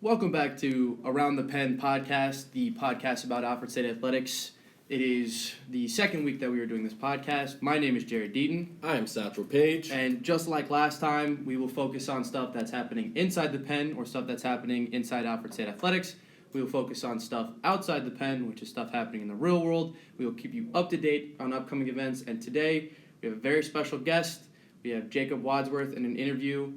Welcome back to Around the Pen podcast, the podcast about Alfred State Athletics. It is the second week that we are doing this podcast. My name is Jarrod Deaton. I am Satchel Page. And just like last time, we will focus on stuff that's happening inside the pen or stuff that's happening inside Alfred State Athletics. We will focus on stuff outside the pen, which is stuff happening in the real world. We will keep you up to date on upcoming events. And today, we have a very special guest. We have Jacob Wadsworth in an interview.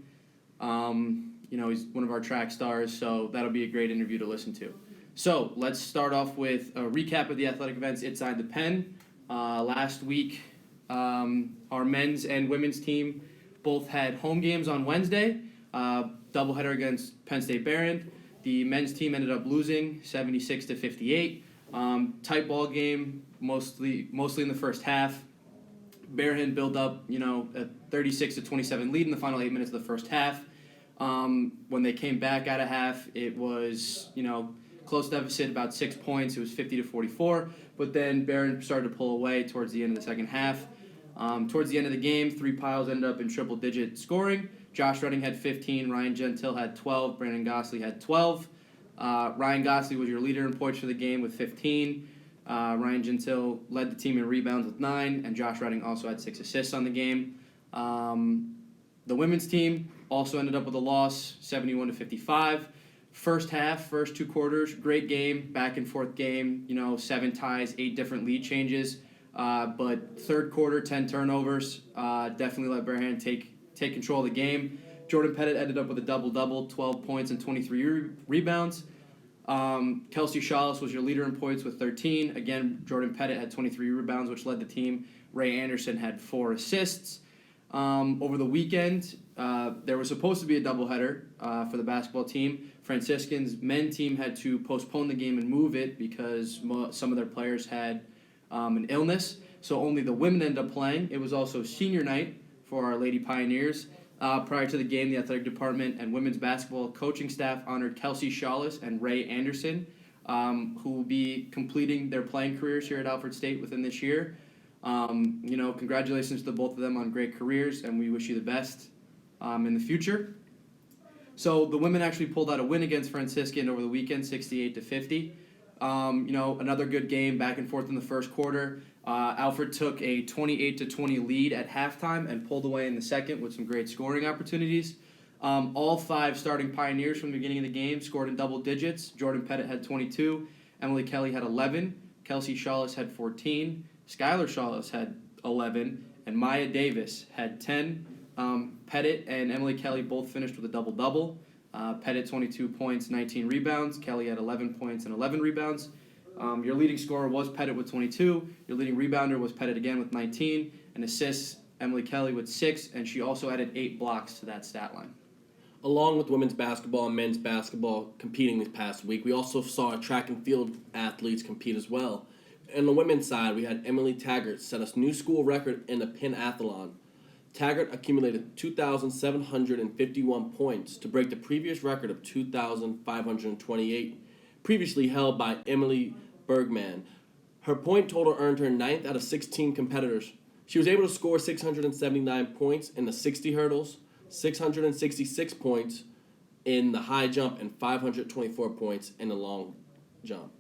He's one of our track stars, so that'll be a great interview to listen to. So let's start off with a recap of the athletic events inside the pen. Last week, our men's and women's team both had home games on Wednesday, doubleheader against Penn State Behrend. The men's team ended up losing 76-58. Tight ball game, mostly in the first half. Behrend built up, a 36-27 lead in the final 8 minutes of the first half. When they came back out of half, it was, close deficit, about 6 points. It was 50-44. But then Behrend started to pull away towards the end of the second half. Towards the end of the game, three piles ended up in triple-digit scoring. Josh Redding had 15, Ryan Gentile had 12, Brandon Gosley had 12. Ryan Gosley was your leader in points for the game with 15. Ryan Gentile led the team in rebounds with 9, and Josh Redding also had 6 assists on the game. The women's team also ended up with a loss, 71-55. First half, first 2 quarters, great game, back and forth game, 7 ties, 8 different lead changes. But third quarter, 10 turnovers, definitely let Behrend take control of the game. Jordan Pettit ended up with a double-double, 12 points and 23 rebounds. Kelsey Shawless was your leader in points with 13. Again, Jordan Pettit had 23 rebounds, which led the team. Ray Anderson had 4 assists. Over the weekend, there was supposed to be a doubleheader for the basketball team. Franciscan's men team had to postpone the game and move it because some of their players had an illness. So only the women ended up playing. It was also senior night for our Lady Pioneers. Prior to the game, the athletic department and women's basketball coaching staff honored Kelsey Shawless and Ray Anderson, who will be completing their playing careers here at Alfred State within this year. Congratulations to both of them on great careers, and we wish you the best in the future. So the women actually pulled out a win against Franciscan over the weekend, 68-50. Another good game, back and forth in the first quarter. Alfred took a 28-20 lead at halftime and pulled away in the second with some great scoring opportunities. All 5 starting Pioneers from the beginning of the game scored in double digits. Jordan Pettit had 22, Emily Kelly had 11, Kelsey Shawless had 14, Skylar Shawless had 11, and Maya Davis had 10. Pettit and Emily Kelly both finished with a double-double. Pettit 22 points, 19 rebounds. Kelly had 11 points and 11 rebounds. Your leading scorer was Pettit with 22. Your leading rebounder was Pettit again with 19. And assists, Emily Kelly with 6, and she also added 8 blocks to that stat line. Along with women's basketball and men's basketball competing this past week, we also saw track and field athletes compete as well. On the women's side, we had Emily Taggart set a new school record in the pentathlon. Taggart accumulated 2,751 points to break the previous record of 2,528, previously held by Emily Bergman. Her point total earned her 9th out of 16 competitors. She was able to score 679 points in the 60 hurdles, 666 points in the high jump, and 524 points in the long jump.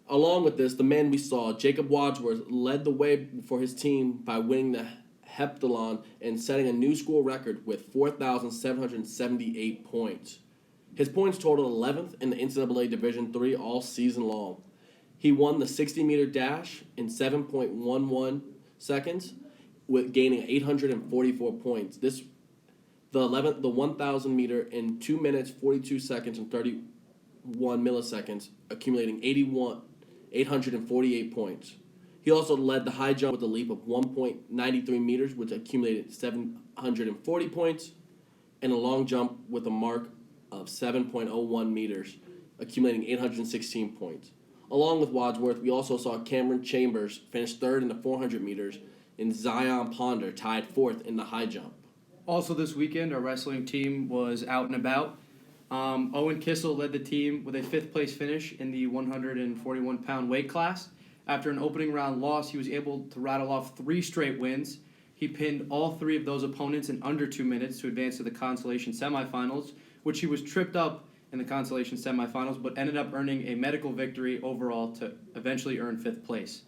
Along with this, the men we saw, Jacob Wadsworth led the way for his team by winning the heptathlon and setting a new school record with 4,778 points. His points totaled 11th in the NCAA Division III all season long. He won the 60-meter dash in 7.11 seconds, with gaining 844 points. The 1,000 meter in 2 minutes, 42 seconds, and 31 milliseconds, accumulating 848 points. He also led the high jump with a leap of 1.93 meters, which accumulated 740 points, and a long jump with a mark of 7.01 meters, accumulating 816 points. Along with Wadsworth, we also saw Cameron Chambers finish 3rd in the 400 meters, and Zion Ponder tied 4th in the high jump. Also this weekend, our wrestling team was out and about. Owen Kissel led the team with a 5th place finish in the 141-pound weight class. After an opening round loss, he was able to rattle off 3 straight wins. He pinned all 3 of those opponents in under 2 minutes to advance to the consolation semifinals, which he was tripped up in the consolation semifinals, but ended up earning a medical victory overall to eventually earn 5th place.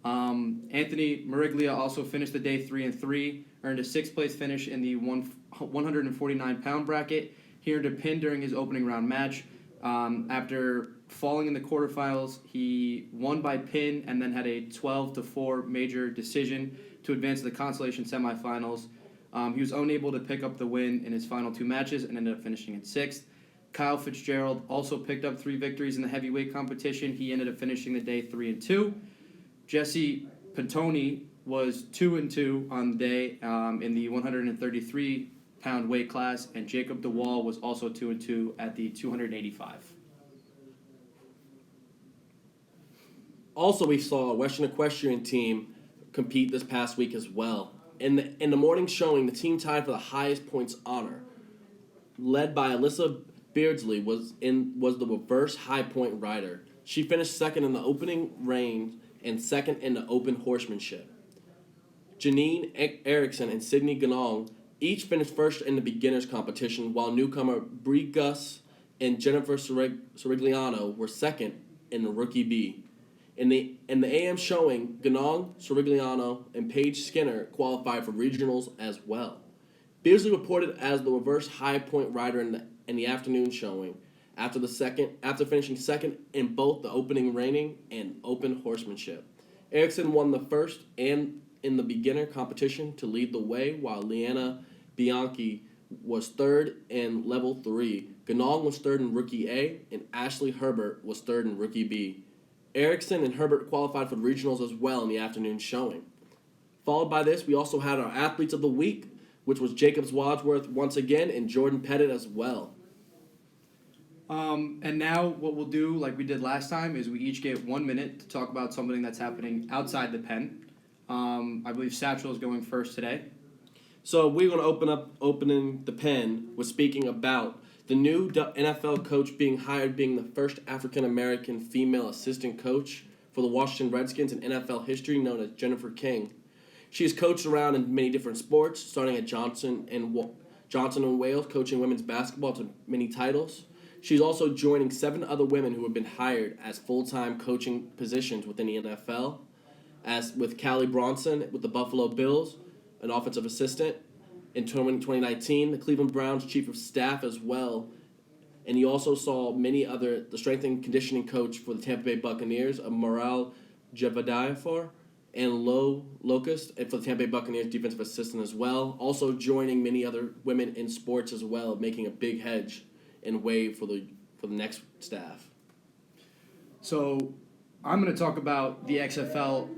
Anthony Mariglia also finished the day 3-3, earned a 6th place finish in the 149-pound bracket. He earned a pin during his opening round match. After falling in the quarterfinals, he won by pin and then had a 12-4 major decision to advance to the consolation semifinals. He was unable to pick up the win in his final 2 matches and ended up finishing in 6th. Kyle Fitzgerald also picked up 3 victories in the heavyweight competition. He ended up finishing the day 3-2. Jesse Pantoni was 2-2 on the day in the 133-pound weight class, and Jacob DeWall was also 2-2 at the 285. Also, we saw a Western Equestrian team compete this past week as well. In the morning showing, the team tied for the highest points honor, led by Alyssa Beardsley, was the reverse high point rider. She finished second in the opening reins and second in the open horsemanship. Janine Erickson and Sydney Ganong each finished first in the beginners competition, while newcomer Bree Gus and Jennifer Sorigliano were second in the rookie B. In the AM showing, Ganong, Sorigliano, and Paige Skinner qualified for regionals as well. Beardsley reported as the reverse high point rider in the afternoon showing after finishing second in both the opening reining and open horsemanship. Erickson won the first and in the beginner competition to lead the way, while Leanna Bianchi was third in level 3. Ganong was third in rookie A, and Ashley Herbert was third in rookie B. Erickson and Herbert qualified for the regionals as well in the afternoon showing. Followed by this, we also had our athletes of the week, which was Jacobs Wadsworth once again and Jordan Pettit as well. And now what we'll do, like we did last time, is we each get 1 minute to talk about something that's happening outside the pen. I believe Satchel is going first today. So we're going to opening the pen with speaking about the new NFL coach being hired, being the first African-American female assistant coach for the Washington Redskins in NFL history, known as Jennifer King. She has coached around in many different sports, starting at Johnson and Wales, coaching women's basketball to many titles. She's also joining 7 other women who have been hired as full-time coaching positions within the NFL, as with Callie Bronson with the Buffalo Bills, an offensive assistant. In 2019, the Cleveland Browns chief of staff as well. And you also saw the strength and conditioning coach for the Tampa Bay Buccaneers, Moral Javadiafar, and Locust, and for the Tampa Bay Buccaneers defensive assistant as well. Also joining many other women in sports as well, making a big hedge and wave for the next staff. So I'm going to talk about the XFL,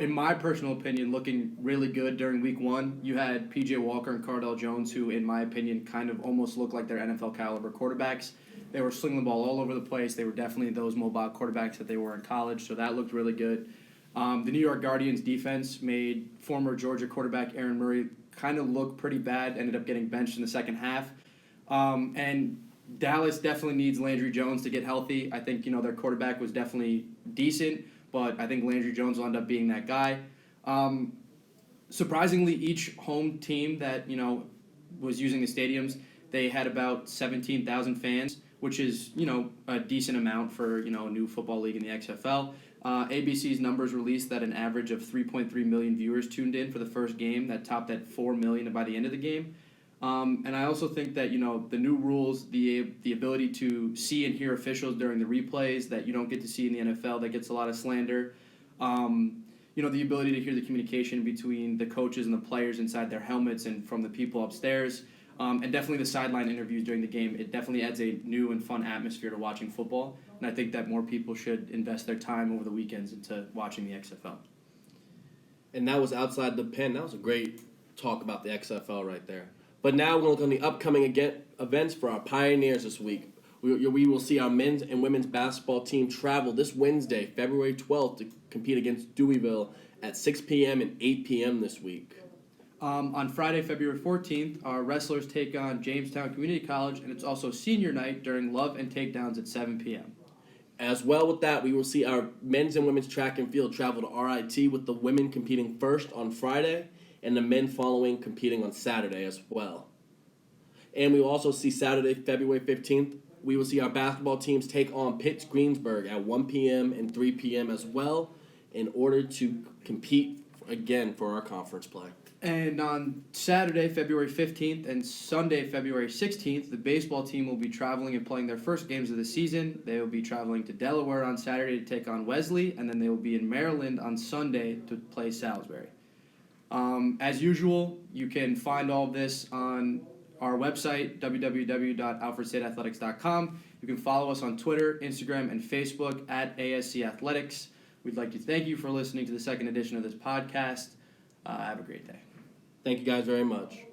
in my personal opinion, looking really good during week 1. You had P.J. Walker and Cardell Jones, who, in my opinion, kind of almost looked like they're NFL caliber quarterbacks. They were slinging the ball all over the place. They were definitely those mobile quarterbacks that they were in college, so that looked really good. The New York Guardians defense made former Georgia quarterback Aaron Murray kind of look pretty bad, ended up getting benched in the second half. And Dallas definitely needs Landry Jones to get healthy. I think, their quarterback was definitely decent, but I think Landry Jones will end up being that guy. Surprisingly, each home team that, was using the stadiums, they had about 17,000 fans, which is, a decent amount for, a new football league in the XFL. ABC's numbers released that an average of 3.3 million viewers tuned in for the first game. That topped at 4 million by the end of the game. And I also think that, the new rules, the ability to see and hear officials during the replays that you don't get to see in the NFL, that gets a lot of slander. The ability to hear the communication between the coaches and the players inside their helmets and from the people upstairs. And definitely the sideline interviews during the game. It definitely adds a new and fun atmosphere to watching football. And I think that more people should invest their time over the weekends into watching the XFL. And that was outside the pen. That was a great talk about the XFL right there. But now we're going to look on the upcoming events for our Pioneers this week. We will see our men's and women's basketball team travel this Wednesday, February 12th, to compete against Deweyville at 6 p.m. and 8 p.m. this week. On Friday, February 14th, our wrestlers take on Jamestown Community College, and it's also senior night during Love and Takedowns at 7 p.m. As well with that, we will see our men's and women's track and field travel to RIT, with the women competing first on Friday and the men following competing on Saturday as well. And we will also see Saturday, February 15th, we will see our basketball teams take on Pitts Greensburg at 1 p.m. and 3 p.m. as well in order to compete again for our conference play. And on Saturday, February 15th, and Sunday, February 16th, the baseball team will be traveling and playing their first games of the season. They will be traveling to Delaware on Saturday to take on Wesley, and then they will be in Maryland on Sunday to play Salisbury. As usual, you can find all of this on our website, www.alfredstateathletics.com. You can follow us on Twitter, Instagram, and Facebook at ASC Athletics. We'd like to thank you for listening to the second edition of this podcast. Have a great day. Thank you guys very much.